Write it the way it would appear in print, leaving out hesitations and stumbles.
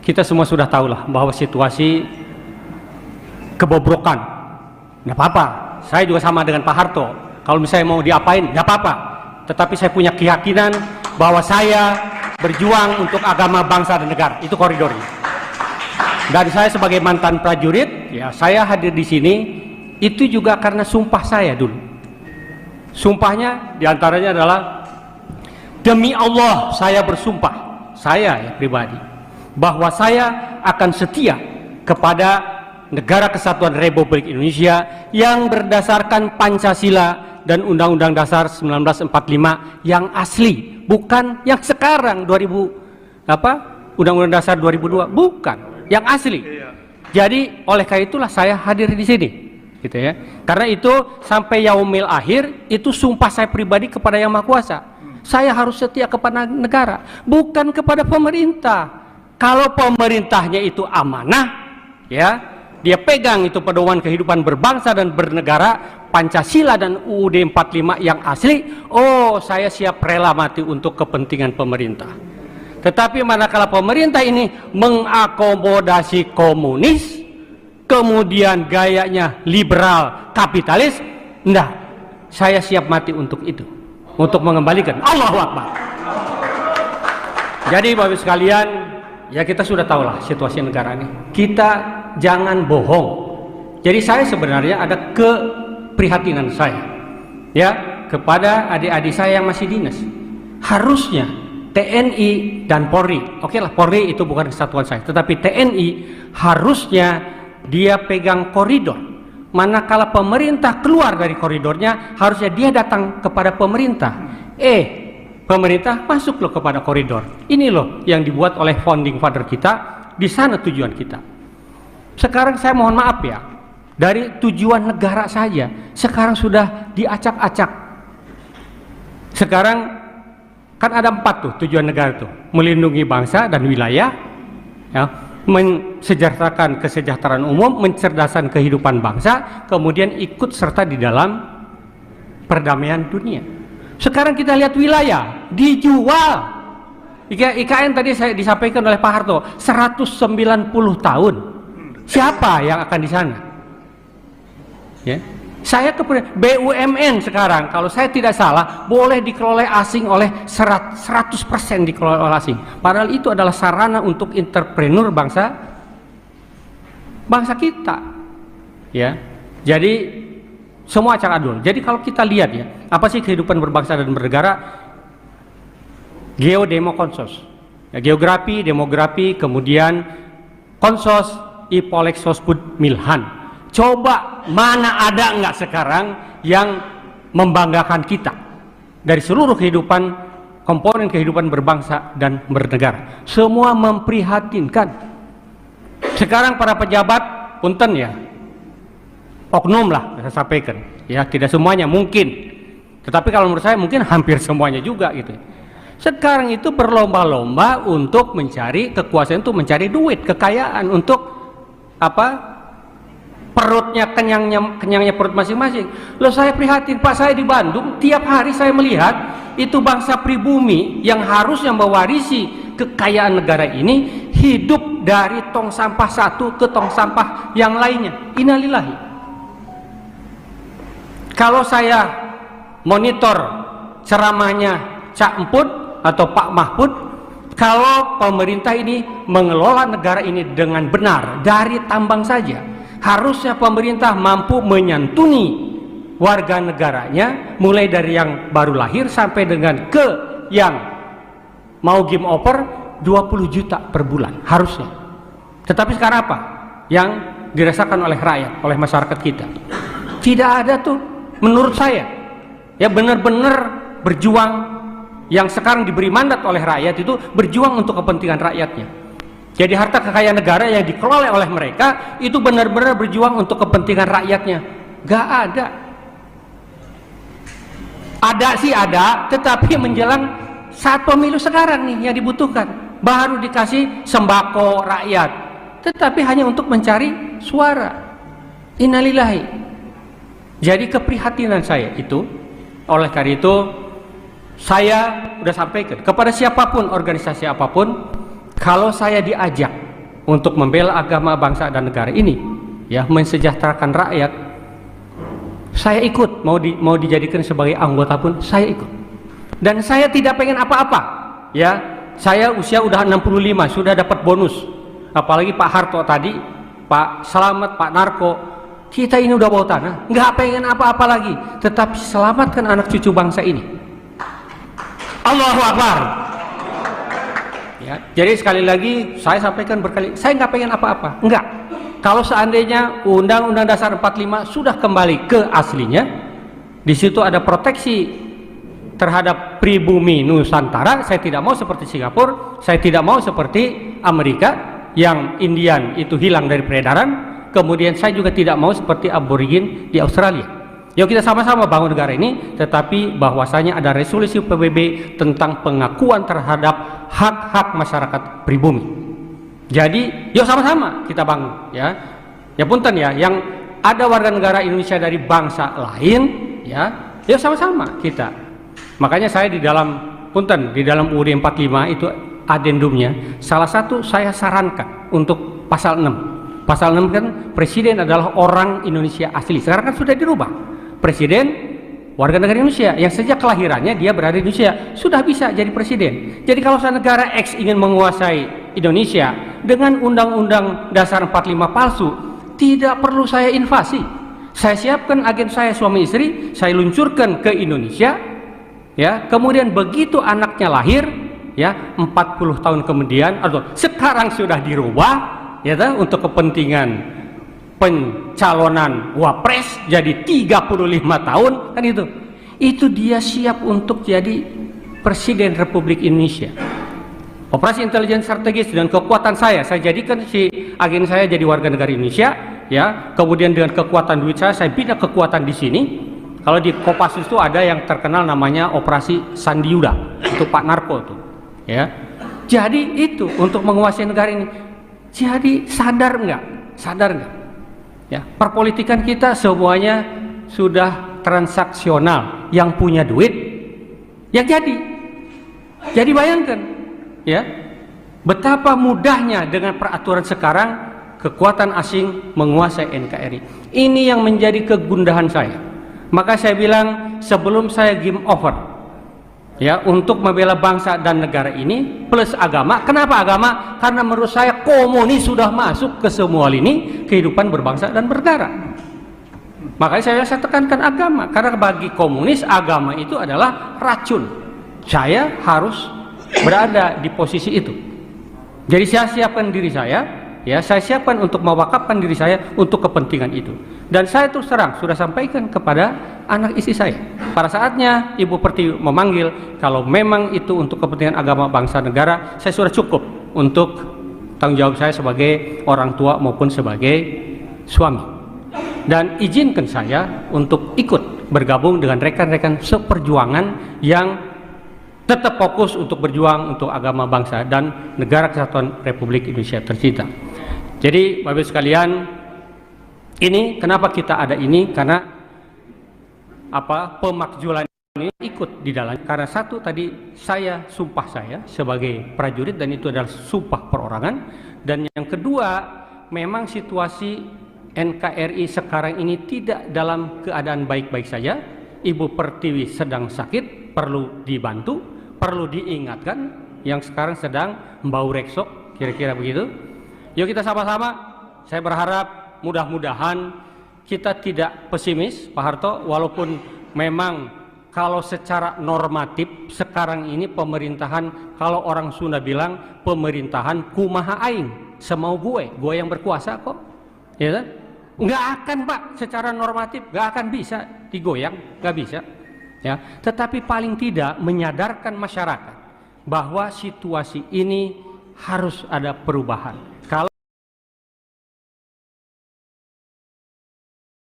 kita semua sudah tahu lah bahwa situasi kebobrokan. Nggak apa-apa, saya juga sama dengan Pak Harto. Kalau misalnya mau diapain, nggak apa-apa. Tetapi saya punya keyakinan bahwa saya berjuang untuk agama, bangsa, dan negara. Itu koridornya. Dan saya sebagai mantan prajurit, ya saya hadir di sini itu juga karena sumpah saya dulu. Sumpahnya diantaranya adalah, demi Allah saya bersumpah, saya ya pribadi, bahwa saya akan setia kepada Negara Kesatuan Republik Indonesia yang berdasarkan Pancasila dan Undang-Undang Dasar 1945 yang asli, bukan yang sekarang Undang-Undang Dasar 2002, bukan, yang asli. Jadi oleh karena itulah saya hadir di sini, gitu ya. Karena itu sampai yaumil akhir itu sumpah saya pribadi kepada Yang Maha Kuasa. Saya harus setia kepada negara, bukan kepada pemerintah. Kalau pemerintahnya itu amanah, ya, dia pegang itu pedoman kehidupan berbangsa dan bernegara, Pancasila dan UUD 45 yang asli, oh saya siap rela mati untuk kepentingan pemerintah. Tetapi manakala pemerintah ini mengakomodasi komunis, kemudian gayanya liberal kapitalis, enggak, saya siap mati untuk itu, untuk mengembalikan. Allahu Akbar. Jadi Bapak Ibu sekalian, ya kita sudah tahulah situasi negara ini. Kita jangan bohong. Jadi saya sebenarnya ada keprihatinan saya, ya, kepada adik-adik saya yang masih dinas. Harusnya TNI dan Polri, oke lah Polri itu bukan kesatuan saya, tetapi TNI harusnya dia pegang koridor. Manakala pemerintah keluar dari koridornya, harusnya dia datang kepada pemerintah. Pemerintah masuk loh kepada koridor. Ini loh yang dibuat oleh founding father kita. Di sana tujuan kita. Sekarang saya mohon maaf ya, dari tujuan negara saja sekarang sudah diacak-acak. Sekarang kan ada 4 tuh tujuan negara tuh: melindungi bangsa dan wilayah, ya, mensejahterakan kesejahteraan umum, mencerdaskan kehidupan bangsa, kemudian ikut serta di dalam perdamaian dunia. Sekarang kita lihat wilayah dijual. IKN tadi saya disampaikan oleh Pak Harto 190 tahun. Siapa yang akan di sana? Ya. Saya ke BUMN sekarang, kalau saya tidak salah, boleh dikelola asing oleh 100% dikelola oleh asing. Padahal itu adalah sarana untuk entrepreneur bangsa kita. Ya. Jadi semua acak adul. Jadi kalau kita lihat ya, apa sih kehidupan berbangsa dan bernegara? Geodemo konsos, ya, geografi, demografi, kemudian konsos, ipolek sospud milhan. Coba mana ada nggak sekarang yang membanggakan kita dari seluruh kehidupan, komponen kehidupan berbangsa dan bernegara. Semua memprihatinkan. Sekarang para pejabat, punten ya, oknum lah saya sampaikan, ya tidak semuanya mungkin, tetapi kalau menurut saya mungkin hampir semuanya juga gitu. Sekarang itu berlomba-lomba untuk mencari kekuasaan, untuk mencari duit, kekayaan, untuk apa? Perutnya kenyangnya perut masing-masing. Loh saya prihatin Pak, saya di Bandung tiap hari saya melihat itu bangsa pribumi yang harusnya mewarisi kekayaan negara ini hidup dari tong sampah satu ke tong sampah yang lainnya. Innalillahi. Kalau saya monitor ceramahnya Cak Emput atau Pak Mahfud, kalau pemerintah ini mengelola negara ini dengan benar dari tambang saja, harusnya pemerintah mampu menyantuni warga negaranya mulai dari yang baru lahir sampai dengan ke yang mau game over 20 juta per bulan harusnya. Tetapi sekarang apa yang dirasakan oleh rakyat, oleh masyarakat kita? Tidak ada tuh menurut saya, ya benar-benar berjuang. Yang sekarang diberi mandat oleh rakyat itu berjuang untuk kepentingan rakyatnya. Jadi harta kekayaan negara yang dikelola oleh mereka itu benar-benar berjuang untuk kepentingan rakyatnya. Gak ada. Ada sih ada, tetapi menjelang saat pemilu sekarang nih yang dibutuhkan. Baru dikasih sembako rakyat, tetapi hanya untuk mencari suara. Innalillahi. Jadi keprihatinan saya itu, oleh karena itu saya sudah sampaikan kepada siapapun, organisasi apapun, kalau saya diajak untuk membela agama, bangsa dan negara ini, ya, mensejahterakan rakyat, saya ikut. Mau dijadikan sebagai anggota pun saya ikut. Dan saya tidak pengen apa-apa, ya. Saya usia udah 65, sudah dapat bonus. Apalagi Pak Harto tadi, Pak Slamet, Pak Narko, kita ini udah bawa tanah, nggak pengen apa-apa lagi, tetapi selamatkan anak cucu bangsa ini. Allahu Akbar. Ya, jadi sekali lagi saya sampaikan berkali, saya nggak pengen apa-apa, nggak. Kalau seandainya Undang-Undang Dasar 45 sudah kembali ke aslinya, di situ ada proteksi terhadap pribumi Nusantara. Saya tidak mau seperti Singapura, saya tidak mau seperti Amerika yang Indian itu hilang dari peredaran. Kemudian saya juga tidak mau seperti aborigin di Australia. Yuk kita sama-sama bangun negara ini, tetapi bahwasanya ada resolusi PBB tentang pengakuan terhadap hak-hak masyarakat pribumi. Jadi yuk sama-sama kita bangun, ya. Ya punten ya, yang ada warga negara Indonesia dari bangsa lain, ya, yuk sama-sama kita. Makanya saya di dalam punten, di dalam UUD 45 itu adendumnya, salah satu saya sarankan untuk pasal 6. Pasal 6 kan presiden adalah orang Indonesia asli. Sekarang kan sudah dirubah. Presiden warga negara Indonesia yang sejak kelahirannya dia berada di Indonesia sudah bisa jadi presiden. Jadi kalau negara X ingin menguasai Indonesia dengan Undang-Undang Dasar 45 palsu, tidak perlu saya invasi. Saya siapkan agen saya, suami istri, saya luncurkan ke Indonesia, ya. Kemudian begitu anaknya lahir, ya, 40 tahun kemudian atau sekarang sudah dirubah, ya, untuk kepentingan pencalonan wapres jadi 35 tahun kan itu dia siap untuk jadi presiden Republik Indonesia. Operasi intelijen strategis dan kekuatan saya jadikan si agen saya jadi warga negara Indonesia, ya. Kemudian dengan kekuatan duit saya bina kekuatan di sini. Kalau di Kopassus itu ada yang terkenal namanya Operasi Sandiuda, itu Pak Narko tuh, ya. Jadi itu untuk menguasai negara ini. Jadi sadar nggak? Ya, perpolitikan kita semuanya sudah transaksional. Yang punya duit yang jadi. Jadi bayangkan, ya, betapa mudahnya dengan peraturan sekarang kekuatan asing menguasai NKRI. Ini yang menjadi kegundahan saya. Maka saya bilang sebelum saya game over, ya, untuk membela bangsa dan negara ini plus agama. Kenapa agama? Karena menurut saya komunis sudah masuk ke semua lini kehidupan berbangsa dan bernegara. Makanya saya tekankan agama, karena bagi komunis agama itu adalah racun. Saya harus berada di posisi itu. Jadi saya siapkan diri saya, ya, saya siapkan untuk mewakafkan diri saya untuk kepentingan itu. Dan saya terus terang sudah sampaikan kepada anak istri saya. Pada saatnya Ibu Pertiwi memanggil, kalau memang itu untuk kepentingan agama, bangsa, negara, saya sudah cukup untuk tanggung jawab saya sebagai orang tua maupun sebagai suami. Dan izinkan saya untuk ikut bergabung dengan rekan-rekan seperjuangan yang tetap fokus untuk berjuang untuk agama, bangsa, dan negara kesatuan Republik Indonesia tercinta. Jadi Bapak Ibu sekalian, ini kenapa kita ada ini, karena pemakzulan ini ikut di dalam, karena satu tadi saya sumpah saya sebagai prajurit dan itu adalah sumpah perorangan, dan yang kedua memang situasi NKRI sekarang ini tidak dalam keadaan baik-baik saja. Ibu Pertiwi sedang sakit, perlu dibantu, perlu diingatkan, yang sekarang sedang bau reksok, kira-kira begitu. Yuk kita sama-sama, saya berharap mudah-mudahan kita tidak pesimis Pak Harto, walaupun memang kalau secara normatif sekarang ini pemerintahan, kalau orang Sunda bilang pemerintahan kumaha aing, semau gue yang berkuasa kok, ya kan? Nggak akan Pak, secara normatif nggak akan bisa digoyang, nggak bisa, ya. Tetapi paling tidak menyadarkan masyarakat bahwa situasi ini harus ada perubahan. Kalau